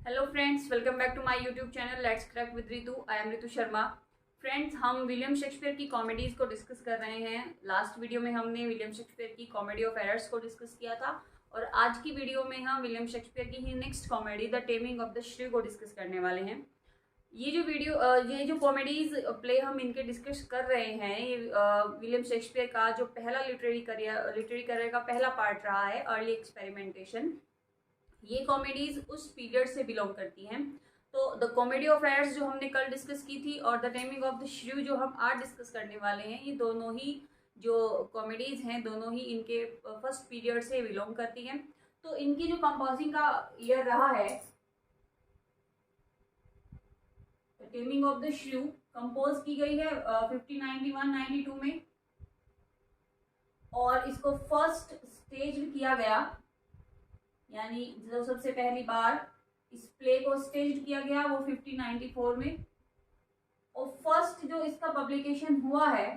Hello friends, welcome back to my YouTube channel let's crack with Ritu. I am Ritu Sharma. Friends, हम William Shakespeare की comedies को discuss कर रहे हैं। लास्ट वीडियो में हमने विलियम शेक्सपियर की कॉमेडी ऑफ एरर्स को डिस्कस किया था और आज की वीडियो में हम विलियम शेक्सपियर की ही next comedy the taming of the shrew को डिस्कस करने वाले हैं। ये जो कॉमेडीज प्ले हम इनके डिस्कस कर रहे हैं, ये विलियम शेक्सपियर का जो पहला लिटरेरी करियर का पहला पार्ट रहा है, अर्ली एक्सपेरिमेंटेशन। ये कॉमेडीज उस पीरियड से बिलोंग करती हैं। तो द कॉमेडी ऑफ एर्स जो हमने कल डिस्कस की थी और द टेमिंग ऑफ द श्रू जो हम आज डिस्कस करने वाले हैं, ये दोनों ही जो कॉमेडीज हैं दोनों ही इनके फर्स्ट पीरियड से बिलोंग करती हैं। तो इनकी जो कंपोजिंग का ईयर रहा है, द टेमिंग ऑफ द श्रू कंपोज की गई है 1591-92 में और इसको फर्स्ट स्टेज किया गया, यानी जो सबसे पहली बार इस प्ले को स्टेज किया गया वो 1594 में। और फर्स्ट जो इसका पब्लिकेशन हुआ है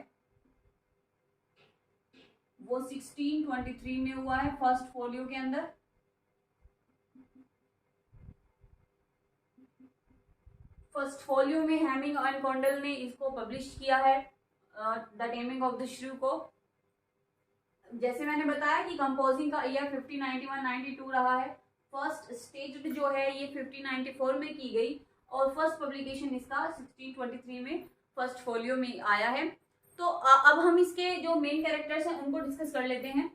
वो 1623 में हुआ है, फर्स्ट फोलियो के अंदर। फर्स्ट फोलियो में हेमिंग एंड कॉन्डल ने इसको पब्लिश किया है, द टेमिंग ऑफ द श्रू को। जैसे मैंने बताया कि कंपोजिंग का ईयर 1591-92 रहा है। फर्स्ट स्टेज जो है ये 1594 में की गई और फर्स्ट पब्लिकेशन इसका 1623 में फर्स्ट फोलियो में आया है। तो अब हम इसके जो मेन कैरेक्टर्स हैं उनको डिस्कस कर लेते हैं।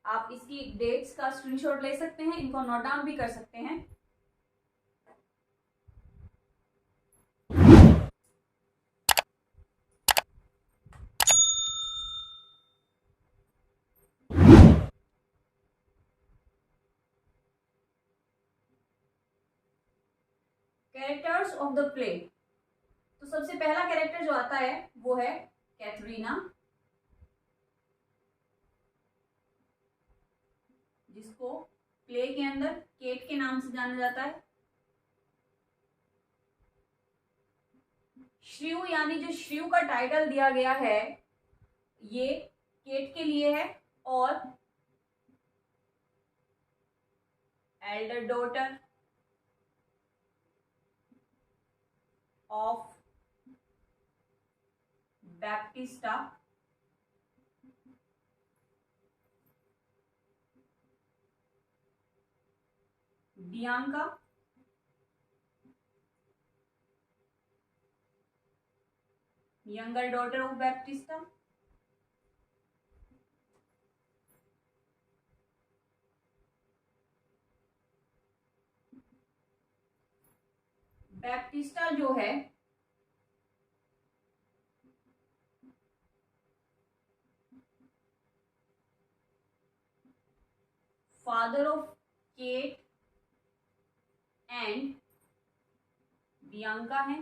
आप इसकी डेट्स का स्क्रीनशॉट ले सकते हैं, इनको नोट डाउन भी कर सकते हैं। Characters of the play. तो सबसे पहला कैरेक्टर जो आता है वो है कैथरीना, जिसको प्ले के अंदर केट के नाम से जाना जाता है। श्रीव यानी जो श्रीव का टाइटल दिया गया है ये केट के लिए है और elder daughter of Baptista Bianca, younger daughter of Baptista. Baptista जो है father of Kate and Bianca है।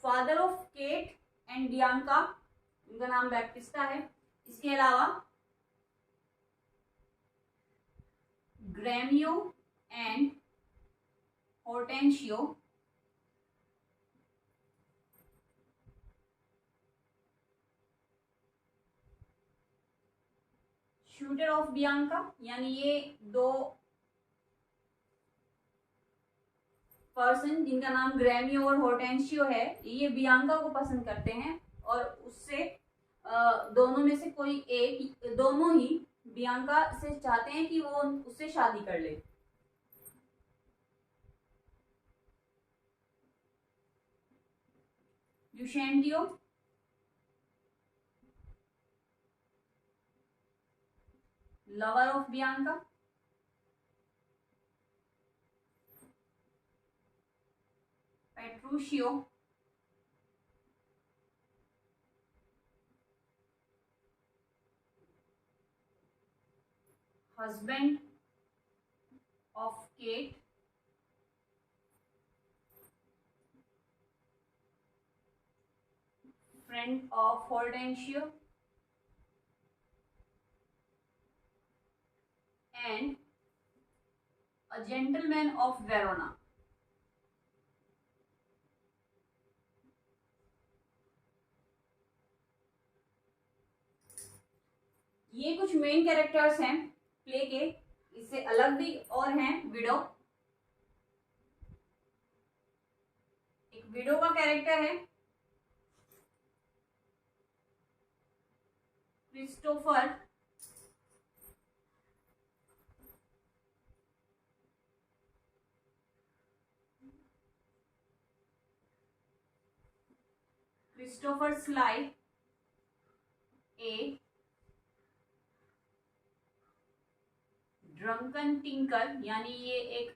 Father of Kate and Bianca, उनका नाम बैप्टिस्टा है। इसके अलावा Gremio and Hortensio, suitor of Bianca, यानी ये दो पर्सन जिनका नाम ग्रेमियो और हॉर्टेंशियो है, ये बियांका को पसंद करते हैं और उससे दोनों में से कोई एक, दोनों ही बियांका से चाहते हैं कि वो उससे शादी कर ले। Lucentio, lover of Bianca. Petruchio, husband of Kate. Friend of Hortensio and a gentleman of Verona. ये कुछ मेन कैरेक्टर्स हैं प्ले के इससे अलग भी और हैं विडो। एक विडो का कैरेक्टर है क्रिस्टोफर स्लाई, ए ड्रंकन टिंकर, यानी ये एक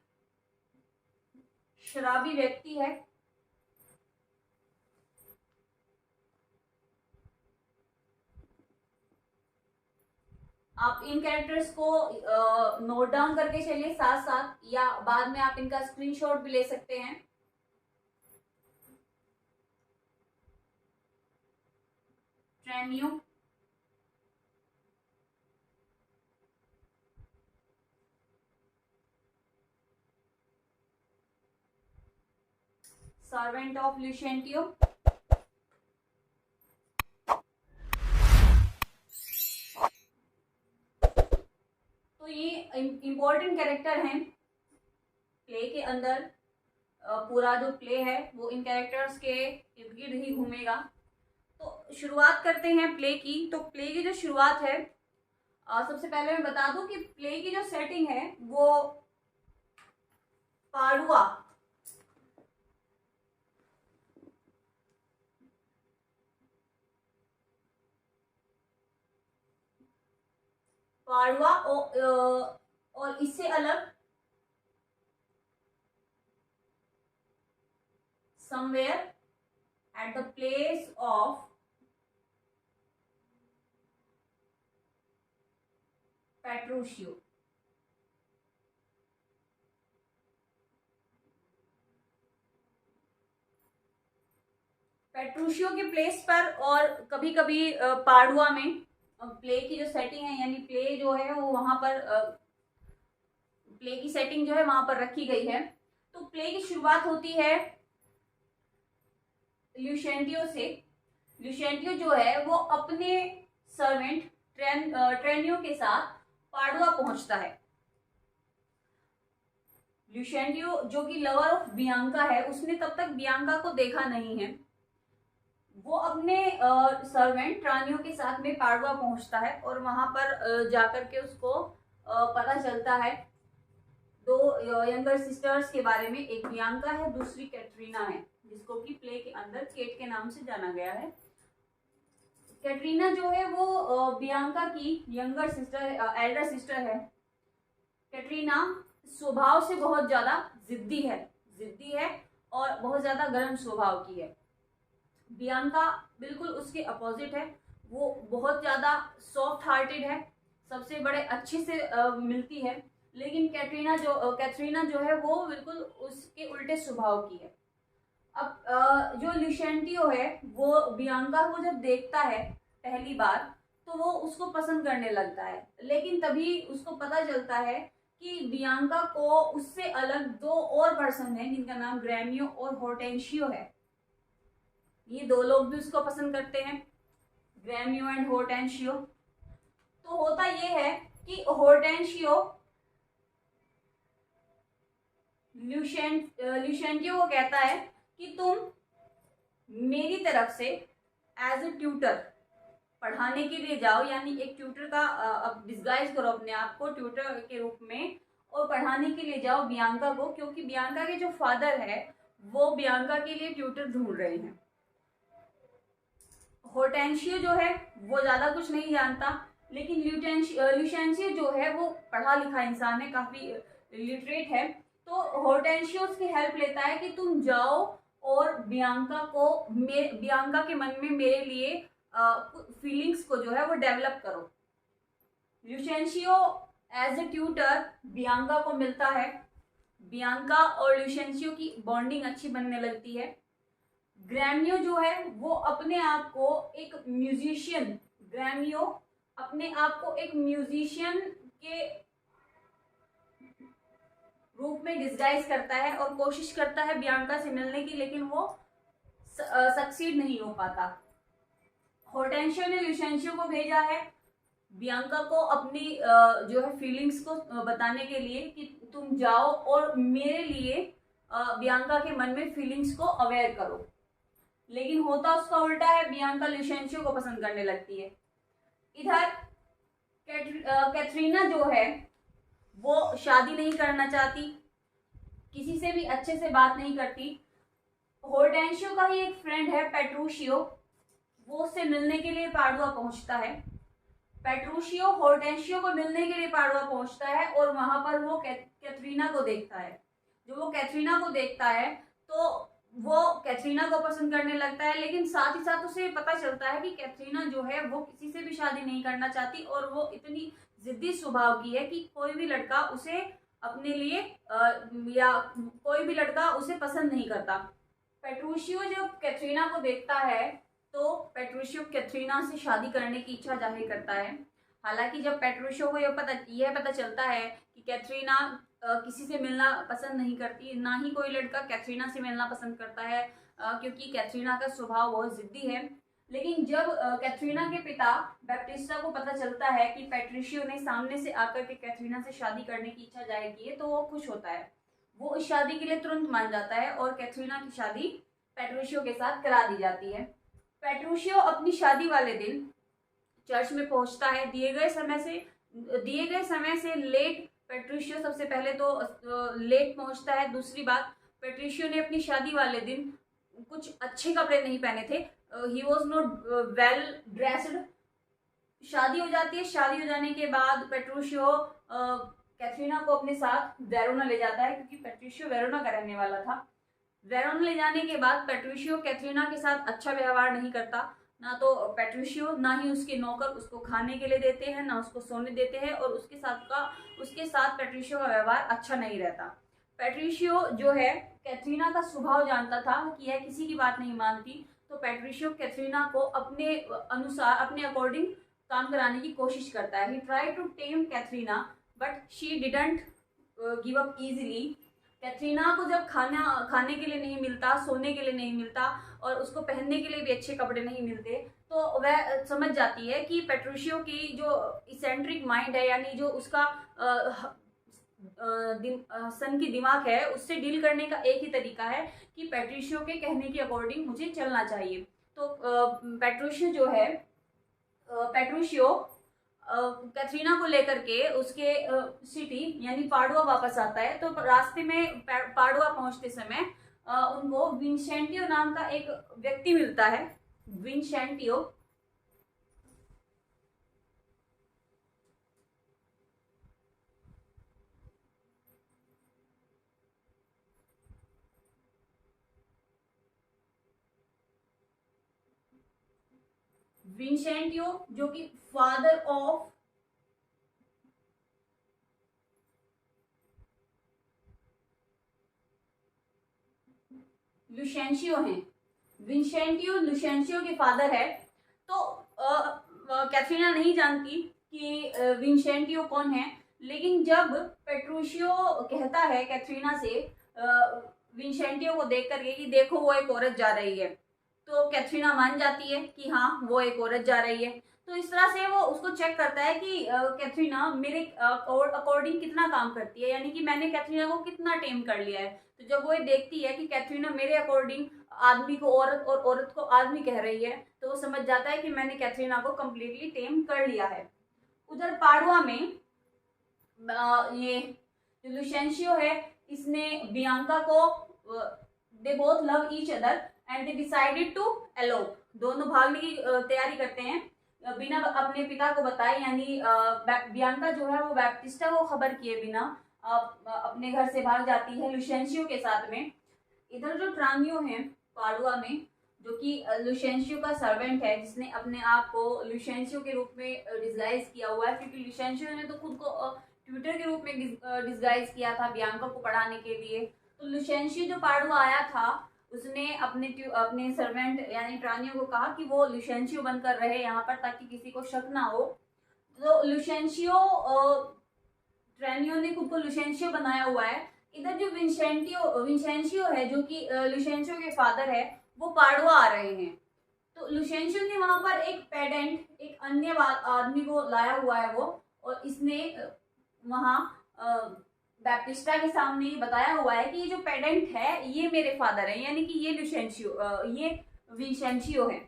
शराबी व्यक्ति है। आप इन कैरेक्टर्स को नोट डाउन करके चलिए साथ साथ, या बाद में आप इनका स्क्रीनशॉट भी ले सकते हैं। ट्रेनियो, सर्वेंट ऑफ लुशेंटियो, तो ये इंपॉर्टेंट कैरेक्टर हैं प्ले के अंदर। पूरा जो प्ले है वो इन कैरेक्टर्स के इर्द गिर्द ही घूमेगा। तो शुरुआत करते हैं प्ले की। तो प्ले की जो शुरुआत है, सबसे पहले मैं बता दूं कि प्ले की जो सेटिंग है वो पाडुआ और इससे अलग somewhere at the place of Petruchio। पेट्रूशियो के प्लेस पर, और कभी कभी पाडुआ में प्ले की जो सेटिंग है, यानी प्ले जो है वो वहां पर प्ले की सेटिंग जो है वहां पर रखी गई है। तो प्ले की शुरुआत होती है लुशेंटियो से। लुशेंटियो जो है वो अपने सर्वेंट ट्रेनियो के साथ पाडुआ पहुंचता है। लुशेंटियो जो कि लवर ऑफ बियांका है, उसने तब तक बियांका को देखा नहीं है। वो अपने सर्वेंट ट्रानियो के साथ में पाडुआ पहुंचता है और वहां पर जाकर के उसको पता चलता है दो यंगर सिस्टर्स के बारे में। एक बियांका है, दूसरी कैटरीना है, जिसको कि प्ले के अंदर केट के नाम से जाना गया है। कैटरीना जो है वो बियांका की यंगर सिस्टर, एल्डर सिस्टर है। कैटरीना स्वभाव से बहुत ज्यादा जिद्दी है और बहुत ज्यादा गर्म स्वभाव की है। बियांका बिल्कुल उसके अपोजिट है। वो बहुत ज़्यादा सॉफ्ट हार्टेड है, सबसे बड़े अच्छे से मिलती है। लेकिन कैटरीना जो है वो बिल्कुल उसके उल्टे स्वभाव की है। अब जो लुशेंटियो है वो बियांका को जब देखता है पहली बार, तो वो उसको पसंद करने लगता है। लेकिन तभी उसको पता चलता है कि बियांका को उससे अलग दो और पर्सन है, जिनका नाम ग्रैमियो और हॉर्टेंशियो है। ये दो लोग भी उसको पसंद करते हैं, ग्रैमियो एंड हॉर्टेंशियो। तो होता ये है कि हॉर्टेंशियो लुशेंटियो को कहता है कि तुम मेरी तरफ से एज ए ट्यूटर पढ़ाने के लिए जाओ, यानी एक ट्यूटर का अब डिस्गाइज करो अपने आप को ट्यूटर के रूप में और पढ़ाने के लिए जाओ बियांका को, क्योंकि बियांका के जो फादर है वो बियांका के लिए ट्यूटर ढूंढ रहे हैं। हॉर्टेंशियो जो है वो ज्यादा कुछ नहीं जानता, लेकिन लुशेंशियो जो है वो पढ़ा लिखा इंसान है, काफी लिटरेट है। तो हॉर्टेंशियो उसकी हेल्प लेता है कि तुम जाओ और बियांका के मन में मेरे लिए फीलिंग्स को जो है वो डेवलप करो। लुशेंशियो एज ए ट्यूटर बियांका को मिलता है। बियांका और लुशेंशियो की बॉन्डिंग अच्छी बनने लगती है। ग्रैमियो जो है वो अपने आप को एक म्यूजिशियन के रूप में डिस्गाइज करता है और कोशिश करता है बियांका से मिलने की, लेकिन वो सक्सीड नहीं हो पाता। हॉर्टेंशियो ने लुशेंशियो को भेजा है बियांका को अपनी जो है फीलिंग्स को बताने के लिए कि तुम जाओ और मेरे लिए बियांका के मन में फीलिंग्स को अवेयर करो। लेकिन होता उसका उल्टा है, बियांका लुशेंशियो को पसंद करने लगती है। इधर कैटरीना जो है वो शादी नहीं करना चाहती, किसी से भी अच्छे से बात नहीं करती। होर्टेंशियो का ही एक फ्रेंड है पेट्रूशियो, वो उससे मिलने के लिए पाडुआ पहुंचता है। पेट्रूशियो होर्टेंशियो को मिलने के लिए पाडुआ पहुंचता है और वहां पर वो कैटरीना को देखता है। जो वो कैटरीना को देखता है तो वो कैटरीना को पसंद करने लगता है, लेकिन साथ ही साथ उसे पता चलता है कि कैटरीना जो है वो किसी से भी शादी नहीं करना चाहती और वो इतनी जिद्दी स्वभाव की है कि कोई भी लड़का उसे अपने लिए या कोई भी लड़का उसे पसंद नहीं करता। पेट्रूशियो जब कैटरीना को देखता है तो पेट्रूशियो कैटरीना से शादी करने की इच्छा जाहिर करता है। हालांकि जब पेट्रूशियो को यह पता चलता है कि कैटरीना किसी से मिलना पसंद नहीं करती, ना ही कोई लड़का कैटरीना से मिलना पसंद करता है, क्योंकि कैटरीना का स्वभाव बहुत जिद्दी है। लेकिन जब कैटरीना के पिता बैप्टिस्टा को पता चलता है कि पेट्रूशियो ने सामने से आकर के कैटरीना से शादी करने की इच्छा जाहिर की है तो वो खुश होता है। वो इस शादी के लिए तुरंत मान जाता है और कैटरीना की शादी पेट्रूशियो के साथ करा दी जाती है। पेट्रूशियो अपनी शादी वाले दिन चर्च में पहुंचता है दिए गए समय से लेट। पेट्रूशियो सबसे पहले तो लेट पहुंचता है। दूसरी बात, पेट्रूशियो ने अपनी शादी वाले दिन कुछ अच्छे कपड़े नहीं पहने थे। He was not well dressed. शादी हो जाती है। शादी हो जाने के बाद पेट्रूशियो कैटरीना को अपने साथ वेरोना ले जाता है, क्योंकि पेट्रूशियो वेरोना का रहने वाला था। वेरोना ले जाने के बाद पेट्रूशियो कैटरीना के साथ अच्छा व्यवहार नहीं करता। ना तो पेट्रूशियो ना ही उसके नौकर उसको खाने के लिए देते हैं, ना उसको सोने देते हैं, और उसके साथ पेट्रूशियो का व्यवहार अच्छा नहीं रहता। पेट्रूशियो जो है कैटरीना का स्वभाव जानता था कि यह किसी की बात नहीं मानती, तो पेट्रूशियो कैटरीना को अपने अनुसार अपने अकॉर्डिंग काम कराने की कोशिश करता है। He try to tame Katharina but she didn't give up easily. Katharina को जब खाने के लिए नहीं मिलता, सोने के लिए नहीं मिलता और उसको पहनने के लिए भी अच्छे कपड़े नहीं मिलते, तो वह समझ जाती है कि पेट्रूशियो की जो इसेंट्रिक माइंड है, यानी जो उसका सन की दिमाग है, उससे डील करने का एक ही तरीका है कि पेट्रूशियो के कहने के अकॉर्डिंग मुझे चलना चाहिए। तो पेट्रूशियो कैटरीना को लेकर के उसके सिटी यानी पाडुआ वापस आता है। तो रास्ते में पाडुआ पहुंचते समय उनको विंसेंटियो नाम का एक व्यक्ति मिलता है। विंसेंटियो जो कि फादर ऑफ लुशेंशियो हैं। विंसेंटियो लुशेंशियो के फादर है। तो कैटरीना नहीं जानती कि विंसेंटियो कौन है, लेकिन जब पेट्रूशियो कहता है कैटरीना से विंसेंटियो को देख करके कि देखो वो एक औरत जा रही है, तो कैटरीना मान जाती है कि हाँ वो एक औरत जा रही है। तो इस तरह से वो उसको चेक करता है कि कैटरीना मेरे अकॉर्डिंग कितना काम करती है, यानी कि मैंने कैटरीना को कितना टेम कर लिया है। तो जब वो ये देखती है कि कैटरीना मेरे अकॉर्डिंग आदमी को औरत और औरत को आदमी कह रही है, तो वो समझ जाता है कि मैंने कैटरीना को कम्प्लीटली टेम कर लिया है। उधर पाडुआ में ये जो लुशेंशियो है, इसने बियांका को they both love each other and they decided to elope. दोनों भागने की तैयारी करते हैं बिना अपने पिता को बताए, यानी बियांका जो है वो बैप्टिस्टा को खबर किए बिना अपने घर से भाग जाती है लुशेंशियो के साथ में। इधर जो ट्रांगियो है पाडुआ में, जो कि लुशेंशियो का सर्वेंट है, जिसने अपने आप को लुशेंशियो के रूप में डिस्गाइज किया हुआ है, क्योंकि लुशेंशियो ने तो खुद को ट्यूटर के रूप में डिस्गाइज किया था बियांका को पढ़ाने के लिए। तो लुशेंशियो जो पाडुआ आया था, उसने अपने सर्वेंट यानी ट्रानियो को कहा कि वो लुशेंशियो बनकर रहे यहाँ पर, ताकि किसी को शक ना हो। तो लुशेंशियो ट्रानियो ने खुद को लुशेंशियो बनाया हुआ है। इधर जो विंसेंशियो है, जो कि लुशेंशियो के फादर है, वो पाडुआ आ रहे हैं। तो लुशेंशियो ने वहां पर एक पेडेंट, एक अन्य आदमी को लाया हुआ है वो, और इसने वहां बैप्टिस्टा के सामने बताया हुआ है कि ये जो पेडेंट है ये मेरे फादर है, यानी कि ये ये विंसेंशियो है।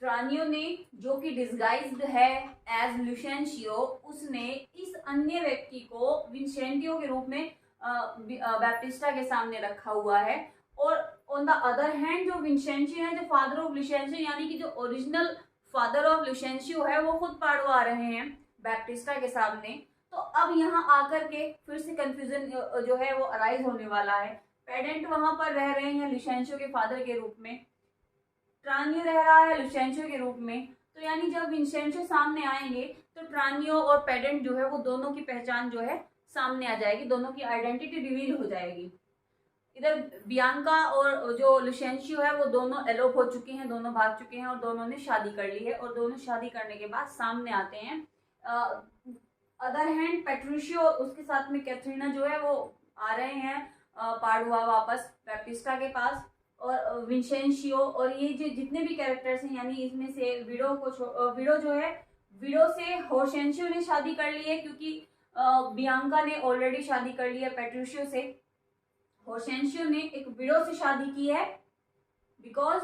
ट्रानियो ने, जो कि डिस्गाइज्ड है एज लुशेंशियो, उसने इस अन्य व्यक्ति को विंसेंटियो के रूप में बैप्टिस्टा के सामने रखा हुआ है। और ऑन द अदर हैंड जो विंसेंशियो है, जो फादर ऑफ लुशेंशियो, यानी कि जो ओरिजिनल फादर ऑफ लुशेंशियो है, वो खुद पाड़वा रहे हैं बैप्टिस्टा के सामने। तो अब यहाँ आकर के फिर से कंफ्यूजन जो है वो अराइज होने वाला है। पेडेंट वहां पर रह रहे हैं लुशेंशियो के फादर के रूप में, ट्रानियो रह रहा है लुशेंशियो के रूप में। तो यानी जब विंसेंशियो सामने आएंगे तो ट्रानियो और पेडेंट जो है वो दोनों की पहचान जो है सामने आ जाएगी, दोनों की आइडेंटिटी रिवील हो जाएगी। इधर बियांका और जो लुशेंशियो है वो दोनों एलोप हो चुके हैं, दोनों भाग चुके हैं और दोनों ने शादी कर ली है, और दोनों शादी करने के बाद सामने आते हैं। अदर हैंड पेट्रिशियो उसके साथ में कैथरीना जो है वो आ रहे हैं पाडुआ वापस बैप्टिस्टा के पास, और विंसेंशियो और ये जो जितने भी कैरेक्टर्स हैं, यानी इसमें से विडो जो है, विडो से होर्सेंशियो ने शादी कर ली है, क्योंकि बियांका ने ऑलरेडी शादी कर ली है पेट्रिशियो से। होर्सेंशियो ने एक विडो से शादी की है because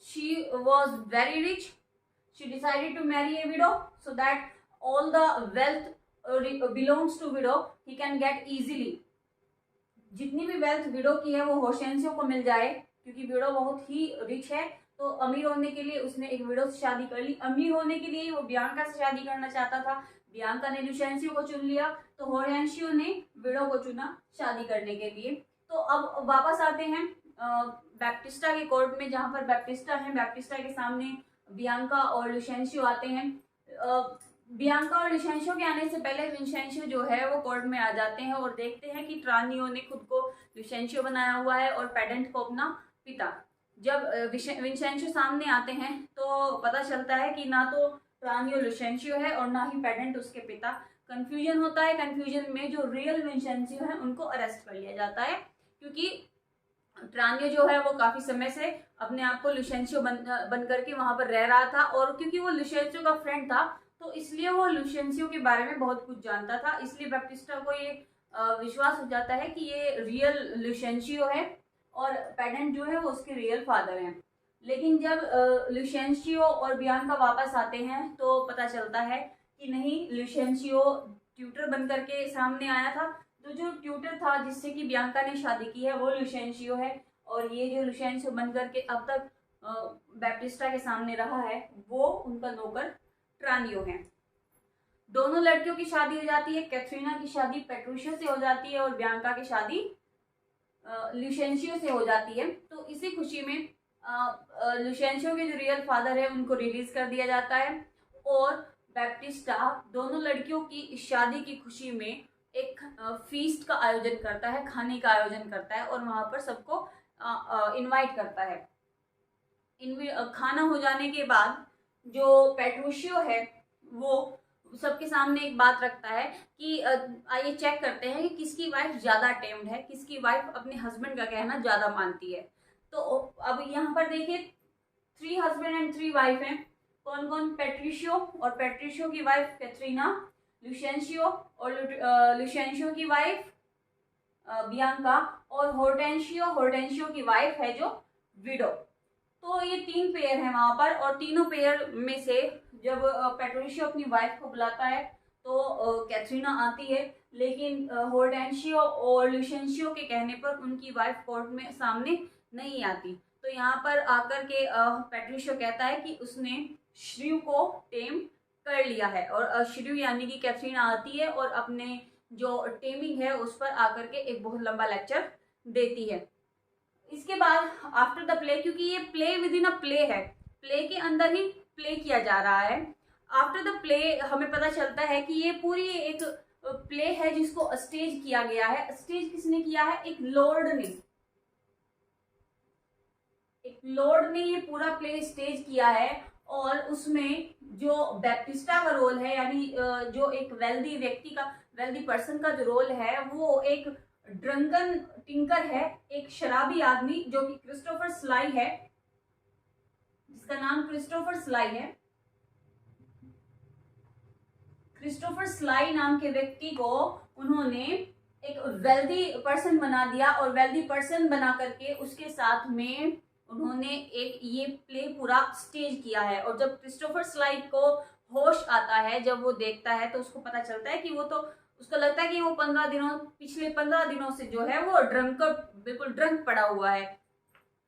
she was very rich, she decided to marry a widow so that all the wealth belongs to widow he can get easily. जितनी भी वेल्थ विडो की है वो होर्सेंशियो को मिल जाए, क्योंकि विडो बहुत ही रिच है, तो अमीर होने के लिए उसने एक विडो से शादी कर ली। अमीर होने के लिए वो बियांका से शादी करना चाहता था, बियांका ने लुशेंशियो को चुन लिया, तो होर्सेंशियो ने विडो को चुना शादी करने के लिए। तो अब वापस आते हैं बैप्टिस्टा के कोर्ट में, जहां पर बैप्टिस्टा है, बैप्टिस्टा के सामने बियांका और लुशेंशियो आते हैं। बियांका और लुशेंशियो के आने से पहले विंसेंशियो जो है वो कोर्ट में आ जाते हैं और देखते हैं कि ट्रानियो ने खुद को लुशेंशियो बनाया हुआ है और पेडेंट को अपना पिता। जब विंसेंशियो सामने आते हैं तो पता चलता है कि ना तो ट्रानियो लुशेंशियो है और ना ही पेडेंट उसके पिता। कंफ्यूजन होता है, कंफ्यूजन में जो रियल विंसेंशियो है उनको अरेस्ट कर लिया जाता है, क्योंकि ट्रानियो जो है वो काफी समय से अपने आप को लुशेंशियो बन करके वहां पर रह रहा था, और क्योंकि वो लुशेंशियो का फ्रेंड था तो इसलिए वो लुशेंशियो के बारे में बहुत कुछ जानता था। इसलिए बैप्टिस्टा को ये विश्वास हो जाता है कि ये रियल लुशेंशियो है और पेडेंट जो है वो उसके रियल फादर हैं। लेकिन जब लुशेंशियो और बियांका वापस आते हैं तो पता चलता है कि नहीं, लुशेंशियो ट्यूटर बन करके सामने आया था। तो जो ट्यूटर था जिससे कि बियांका ने शादी की है वो लुशेंशियो है, और ये जो लुशेंशियो बन करके अब तक बैप्टिस्टा के सामने रहा है वो उनका नौकर ट्रानियो है। दोनों लड़कियों की शादी हो जाती है, कैथरीना की शादी पेट्रिशियो से हो जाती है और बियांका की शादी लुशेंशियो से हो जाती है। तो इसी खुशी में लुशेंशियो के जो रियल फादर है उनको रिलीज कर दिया जाता है, और बैप्टिस्टा दोनों लड़कियों की शादी की खुशी में एक फीस्ट का आयोजन करता है, खाने का आयोजन करता है, और वहां पर सबको इनवाइट करता है। खाना हो जाने के बाद जो पेट्रिशियो है वो सबके सामने एक बात रखता है कि आइए चेक करते हैं कि किसकी वाइफ ज्यादा टेम्ड है, किसकी वाइफ अपने हस्बैंड का कहना ज्यादा मानती है। तो अब यहाँ पर देखिए 3 हस्बैंड एंड 3 वाइफ हैं। कौन कौन? पेट्रिशियो और पेट्रिशियो की वाइफ कैथरीना, लुशेंशियो और लुशेंशियो की वाइफ बियांका, और होर्टेंशियो की वाइफ है जो विडो। तो ये 3 पेयर हैं वहां पर, और तीनों पेयर में से जब पेट्रिशियो अपनी वाइफ को बुलाता है तो कैथरीना आती है, लेकिन होर्टेंशियो और लुशेंशियो के कहने पर उनकी वाइफ कोर्ट में सामने नहीं आती। तो यहाँ पर आकर के पेट्रिशियो कहता है कि उसने श्रीव को टेम कर लिया है, और श्रीव यानी कि कैथरीना आती है और अपने जो टेमिंग है उस पर आकर के एक बहुत लंबा लेक्चर देती है। इसके बाद आफ्टर द प्ले, क्योंकि ये play with in a play है, प्ले के अंदर ही प्ले किया जा रहा है। आफ्टर द प्ले हमें पता चलता है कि ये पूरी एक प्ले है जिसको स्टेज किया गया है। स्टेज किसने किया है? एक लॉर्ड ने ये पूरा प्ले स्टेज किया है, और उसमें जो बैप्टिस्टा का रोल है, यानी जो एक वेल्दी व्यक्ति का, वेल्दी पर्सन का जो रोल है वो एक ड्रंकन टिंकर है, एक शराबी आदमी जो कि क्रिस्टोफर स्लाई है। जिसका नाम क्रिस्टोफर स्लाई है। क्रिस्टोफर स्लाई नाम के व्यक्ति को उन्होंने एक वेल्दी पर्सन बना दिया और वेल्दी पर्सन बना करके उसके साथ में उन्होंने एक ये प्ले पूरा स्टेज किया है। और जब क्रिस्टोफर स्लाई को होश आता है, जब वो देखता है तो उसको पता चलता है कि वो तो उसको लगता है कि वो पिछले 15 दिनों से जो है वो बिल्कुल ड्रंक पड़ा हुआ है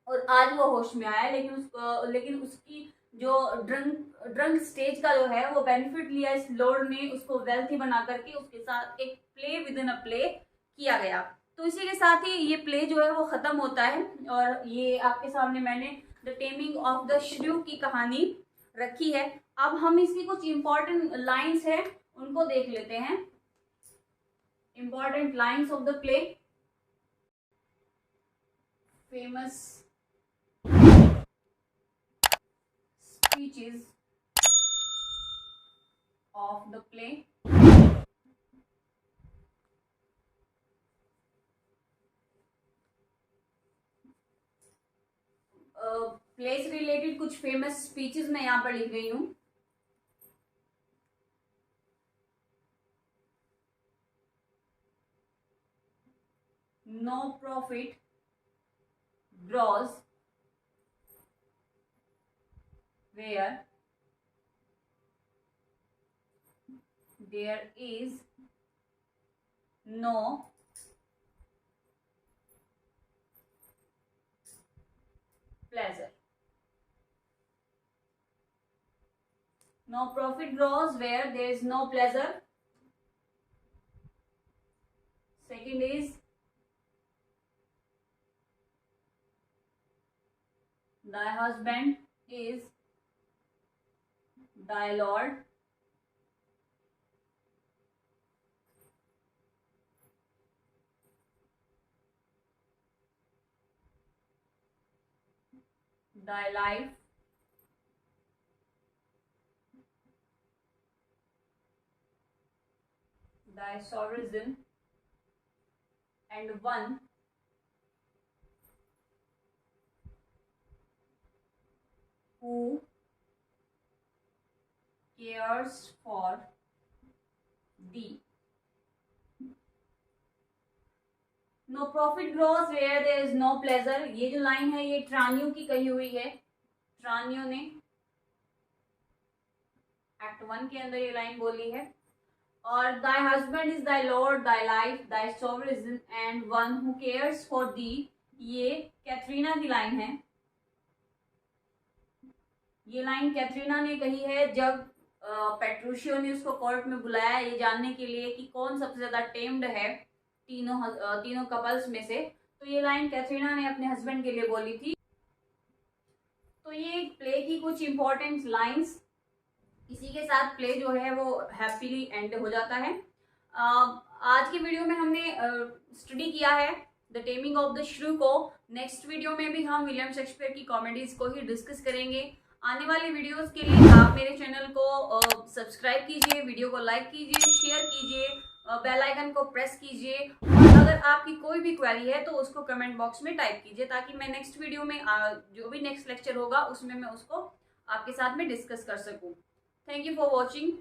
और आज वो होश में आया। लेकिन उसकी जो ड्रंक स्टेज का जो है वो बेनिफिट लिया इस लॉर्ड ने, उसको वेल्थी बना करके उसके साथ एक play with in a play किया गया। तो इसी के साथ ही ये प्ले जो है वो खत्म होता है। और ये आपके सामने मैंने द टेमिंग ऑफ द श्रू की कहानी रखी है। अब हम इसकी कुछ इंपॉर्टेंट लाइंस हैं उनको देख लेते हैं। Important lines of the play, famous speeches of the play। Play से रिलेटेड कुछ फेमस स्पीचेस मैं यहाँ पर लिख गई हूँ। No profit grows where there is no pleasure। No profit grows where there is no pleasure। Second is thy husband is thy lord। thy life thy sovereign and one who cares for thee। No profit grows where there is no pleasure, ये जो line है ये ट्रानियो की कही हुई है। ट्रानियो ने act 1 के अंदर ये लाइन बोली है। और thy husband is thy lord, thy life, thy sovereign and one who cares for thee, ये कैथरीना की लाइन है। ये लाइन कैथरीना ने कही है जब पेट्रूशियो ने उसको कोर्ट में बुलाया ये जानने के लिए कि कौन सबसे ज्यादा टेम्ड है तीनों कपल्स में से। तो ये लाइन कैथरीना ने अपने हस्बैंड के लिए बोली थी। तो ये प्ले की कुछ इंपॉर्टेंट लाइंस, इसी के साथ प्ले जो है वो हैप्पीली एंड हो जाता है। आज की वीडियो में हमने स्टडी किया है द टेमिंग ऑफ द श्रू को। नेक्स्ट वीडियो में भी हम विलियम शेक्सपियर की कॉमेडीज को ही डिस्कस करेंगे। आने वाली वीडियोस के लिए आप मेरे चैनल को सब्सक्राइब कीजिए, वीडियो को लाइक कीजिए, शेयर कीजिए, बेल आइकन को प्रेस कीजिए। और अगर आपकी कोई भी क्वेरी है तो उसको कमेंट बॉक्स में टाइप कीजिए ताकि मैं नेक्स्ट वीडियो में जो भी नेक्स्ट लेक्चर होगा उसमें मैं उसको आपके साथ में डिस्कस कर सकूं। Thank you for watching.